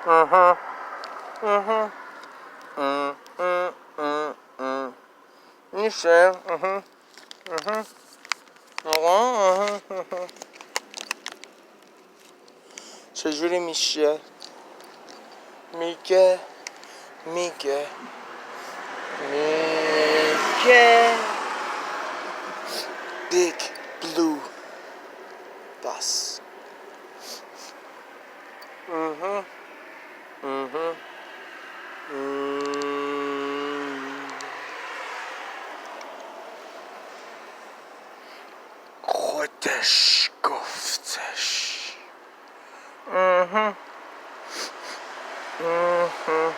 Mhm. Mhm. Mm. Mm. Mm. Mm. میشه. Mhm. Mhm. آقا. چجوری میشه؟ میگه میگه میگه Big blue bus. Mhm. Mhm. خودش گفتش. Mhm. Mhm.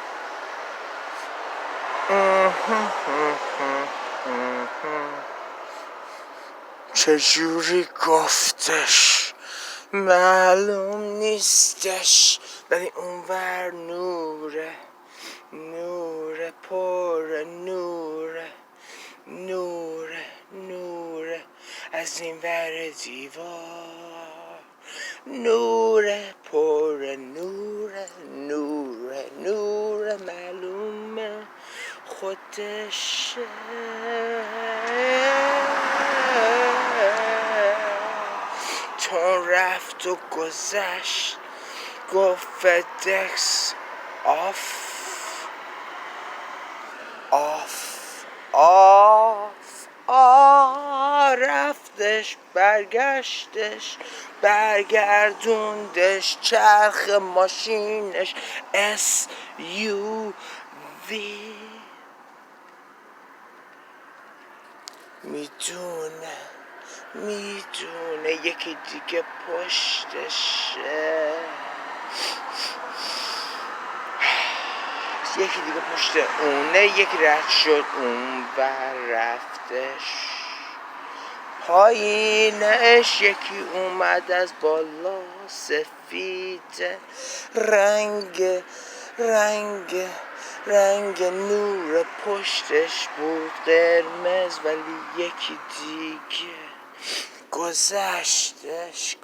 چجوری گفتش معلوم نیستش، ولی اونور نوره، نوره پر نوره، نوره نوره از این ور دیوار، نوره پر نوره، نوره نوره معلومه خودشه. چون رفت و گذشت گفت فدکس آف آف آف رفتش برگشتش برگردوندش چرخ ماشینش اس یو وی. میدونه یکی دیگه پشتشه، یکی دیگه پشت اونه، یکی رد شد اون بر رفتش پایینش، یکی اومد از بالا سفید رنگ نور پشتش بود قرمز، ولی یکی دیگه گذشتش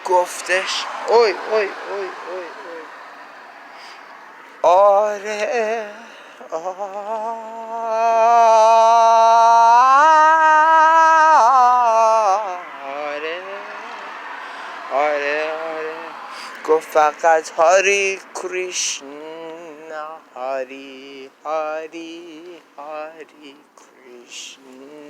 گفتش اوی اوی اوی اوی اوی آره آره گفت فقط هاری کریشنا، هاری کریشنا.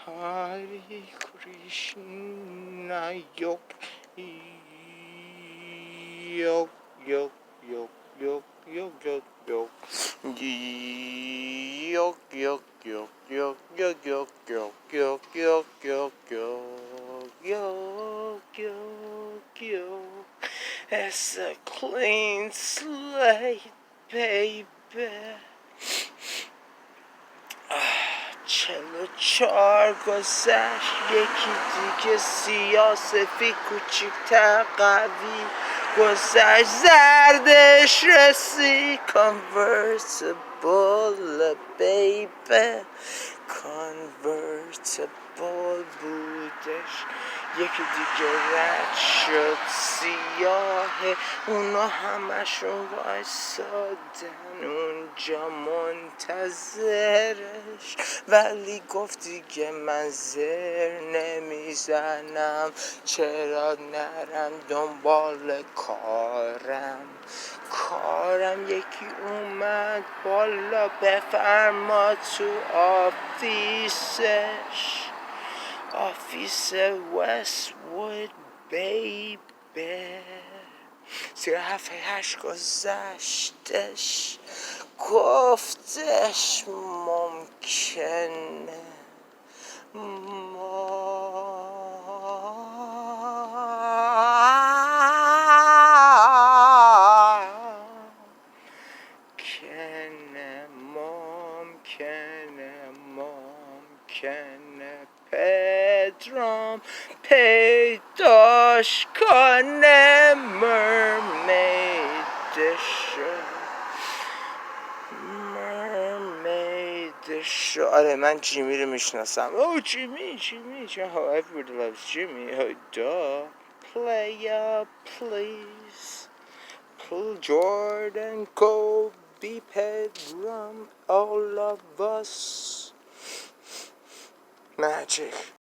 Hare Krishna, yok, yok, yok, yok, yok, yok, yok, yok, yok, yok, yok, yok, yok, yok, yok, yok, yok, yok, yok. It's a clean slate, baby. 44 گذشت، یکی دیگه سیاه سفید کوچیک‌تر قوی گذشت، زردش رسی convertible baby، convertible بودش، یکی دیگه رد شد سیاهه، اونا همشون وایسادن اونجا منتظرش، ولی گفت دیگه من زر نمیزنم، چرا نرم دنبال کارم یکی اومد بالا بفرما تو آفیس وست‌وود بیبی. 37 گذشتش گفتش ممکنه ممکنه bedroom پیداش کنه mermaid شو mermaid شو. آره من جیمی رو میشناسم. او جیمی چون how everybody loves Jimmy. Oh duh. Playa please. Jordan, Kobe, Pedram, all of us. Magic.